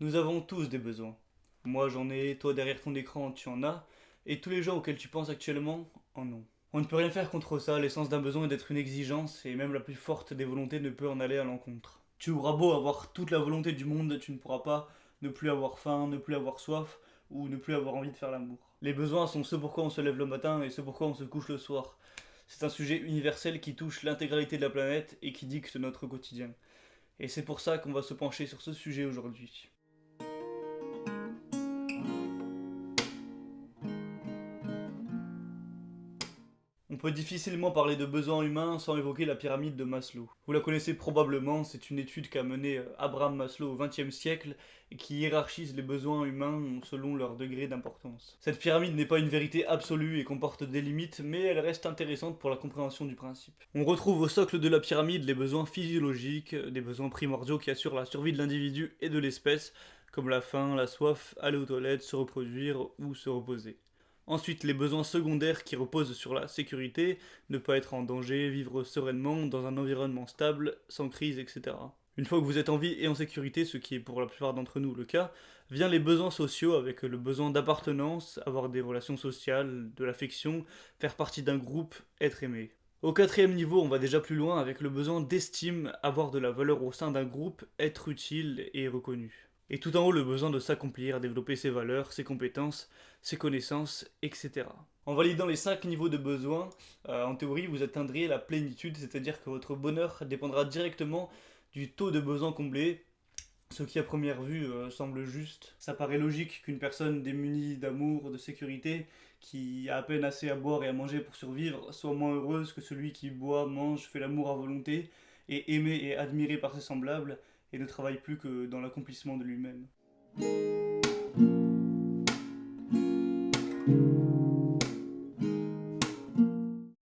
Nous avons tous des besoins. Moi j'en ai, toi derrière ton écran tu en as, et tous les gens auxquels tu penses actuellement en ont. On ne peut rien faire contre ça, l'essence d'un besoin est d'être une exigence, et même la plus forte des volontés ne peut en aller à l'encontre. Tu auras beau avoir toute la volonté du monde, tu ne pourras pas ne plus avoir faim, ne plus avoir soif, ou ne plus avoir envie de faire l'amour. Les besoins sont ce pourquoi on se lève le matin et ce pourquoi on se couche le soir. C'est un sujet universel qui touche l'intégralité de la planète et qui dicte notre quotidien. Et c'est pour ça qu'on va se pencher sur ce sujet aujourd'hui. On peut difficilement parler de besoins humains sans évoquer la pyramide de Maslow. Vous la connaissez probablement, c'est une étude qu'a menée Abraham Maslow au XXe siècle et qui hiérarchise les besoins humains selon leur degré d'importance. Cette pyramide n'est pas une vérité absolue et comporte des limites, mais elle reste intéressante pour la compréhension du principe. On retrouve au socle de la pyramide les besoins physiologiques, des besoins primordiaux qui assurent la survie de l'individu et de l'espèce, comme la faim, la soif, aller aux toilettes, se reproduire ou se reposer. Ensuite, les besoins secondaires qui reposent sur la sécurité, ne pas être en danger, vivre sereinement dans un environnement stable, sans crise, etc. Une fois que vous êtes en vie et en sécurité, ce qui est pour la plupart d'entre nous le cas, vient les besoins sociaux avec le besoin d'appartenance, avoir des relations sociales, de l'affection, faire partie d'un groupe, être aimé. Au quatrième niveau, on va déjà plus loin avec le besoin d'estime, avoir de la valeur au sein d'un groupe, être utile et reconnu. Et tout en haut, le besoin de s'accomplir, développer ses valeurs, ses compétences, ses connaissances, etc. En validant les 5 niveaux de besoins, en théorie, vous atteindriez la plénitude, c'est-à-dire que votre bonheur dépendra directement du taux de besoins comblés, ce qui à première vue semble juste. Ça paraît logique qu'une personne démunie d'amour, de sécurité, qui a à peine assez à boire et à manger pour survivre, soit moins heureuse que celui qui boit, mange, fait l'amour à volonté, est aimé et admiré par ses semblables, et ne travaille plus que dans l'accomplissement de lui-même.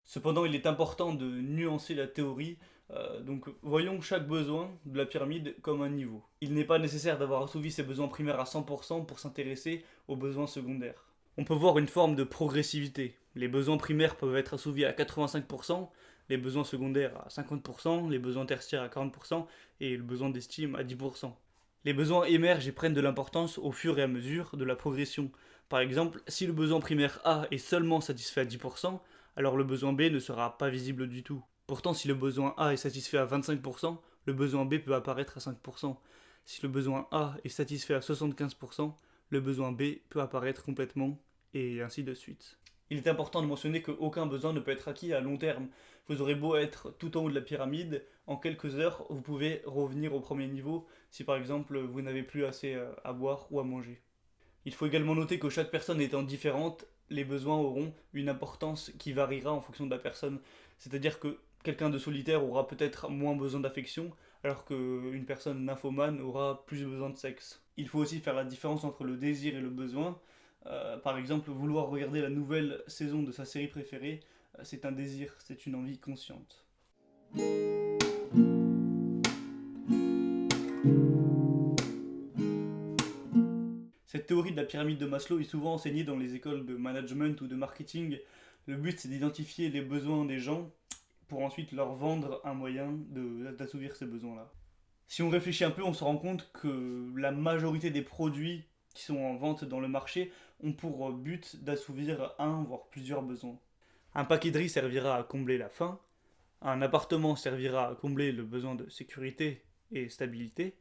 Cependant, il est important de nuancer la théorie, donc voyons chaque besoin de la pyramide comme un niveau. Il n'est pas nécessaire d'avoir assouvi ses besoins primaires à 100% pour s'intéresser aux besoins secondaires. On peut voir une forme de progressivité. Les besoins primaires peuvent être assouvis à 85%, les besoins secondaires à 50%, les besoins tertiaires à 40% et le besoin d'estime à 10%. Les besoins émergent et prennent de l'importance au fur et à mesure de la progression. Par exemple, si le besoin primaire A est seulement satisfait à 10%, alors le besoin B ne sera pas visible du tout. Pourtant, si le besoin A est satisfait à 25%, le besoin B peut apparaître à 5%. Si le besoin A est satisfait à 75%, le besoin B peut apparaître complètement, et ainsi de suite. Il est important de mentionner qu'aucun besoin ne peut être acquis à long terme. Vous aurez beau être tout en haut de la pyramide, en quelques heures, vous pouvez revenir au premier niveau si par exemple vous n'avez plus assez à boire ou à manger. Il faut également noter que chaque personne étant différente, les besoins auront une importance qui variera en fonction de la personne. C'est-à-dire que quelqu'un de solitaire aura peut-être moins besoin d'affection, alors qu'une personne nymphomane aura plus besoin de sexe. Il faut aussi faire la différence entre le désir et le besoin. Par exemple, vouloir regarder la nouvelle saison de sa série préférée, c'est un désir, c'est une envie consciente. Cette théorie de la pyramide de Maslow est souvent enseignée dans les écoles de management ou de marketing. Le but, c'est d'identifier les besoins des gens pour ensuite leur vendre un moyen d'assouvir ces besoins-là. Si on réfléchit un peu, on se rend compte que la majorité des produits qui sont en vente dans le marché ont pour but d'assouvir un, voire plusieurs besoins. Un paquet de riz servira à combler la faim, un appartement servira à combler le besoin de sécurité et stabilité,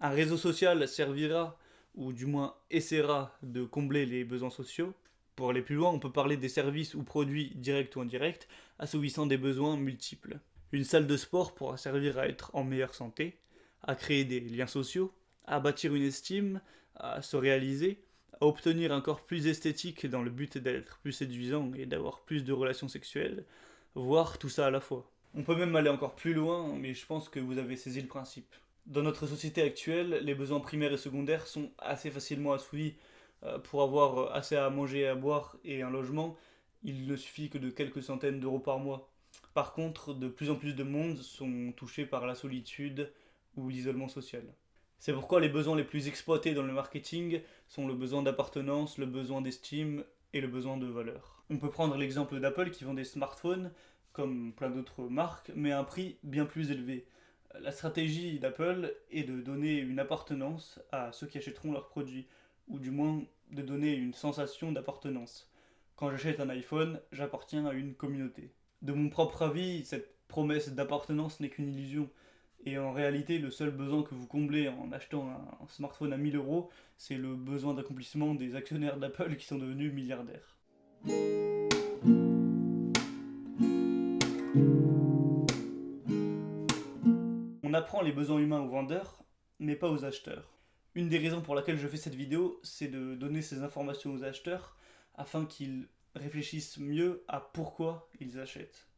un réseau social servira, ou du moins essaiera, de combler les besoins sociaux. Pour aller plus loin, on peut parler des services ou produits directs ou indirects, assouvissant des besoins multiples. Une salle de sport pourra servir à être en meilleure santé, à créer des liens sociaux, à bâtir une estime, à se réaliser, à obtenir un corps plus esthétique dans le but d'être plus séduisant et d'avoir plus de relations sexuelles, voire tout ça à la fois. On peut même aller encore plus loin, mais je pense que vous avez saisi le principe. Dans notre société actuelle, les besoins primaires et secondaires sont assez facilement assouvis. Pour avoir assez à manger et à boire et un logement, il ne suffit que de quelques centaines d'euros par mois. Par contre, de plus en plus de monde sont touchés par la solitude ou l'isolement social. C'est pourquoi les besoins les plus exploités dans le marketing sont le besoin d'appartenance, le besoin d'estime et le besoin de valeur. On peut prendre l'exemple d'Apple qui vend des smartphones, comme plein d'autres marques, mais à un prix bien plus élevé. La stratégie d'Apple est de donner une appartenance à ceux qui achèteront leurs produits, ou du moins de donner une sensation d'appartenance. Quand j'achète un iPhone, j'appartiens à une communauté. De mon propre avis, cette promesse d'appartenance n'est qu'une illusion. Et en réalité, le seul besoin que vous comblez en achetant un smartphone à 1 000 euros, c'est le besoin d'accomplissement des actionnaires d'Apple qui sont devenus milliardaires. On apprend les besoins humains aux vendeurs, mais pas aux acheteurs. Une des raisons pour laquelle je fais cette vidéo, c'est de donner ces informations aux acheteurs afin qu'ils réfléchissent mieux à pourquoi ils achètent.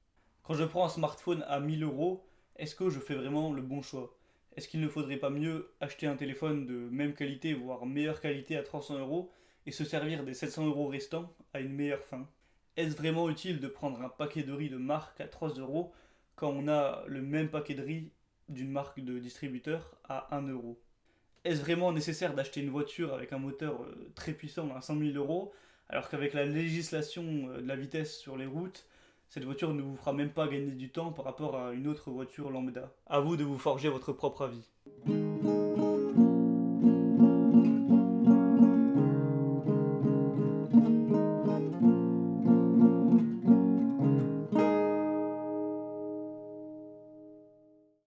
Quand je prends un smartphone à 1 000 euros, est-ce que je fais vraiment le bon choix? Est-ce qu'il ne faudrait pas mieux acheter un téléphone de même qualité, voire meilleure qualité à 300 euros et se servir des 700 euros restants à une meilleure fin? Est-ce vraiment utile de prendre un paquet de riz de marque à 3 euros quand on a le même paquet de riz d'une marque de distributeur à 1 euro? Est-ce vraiment nécessaire d'acheter une voiture avec un moteur très puissant à 100 000 euros alors qu'avec la législation de la vitesse sur les routes, cette voiture ne vous fera même pas gagner du temps par rapport à une autre voiture lambda? À vous de vous forger votre propre avis.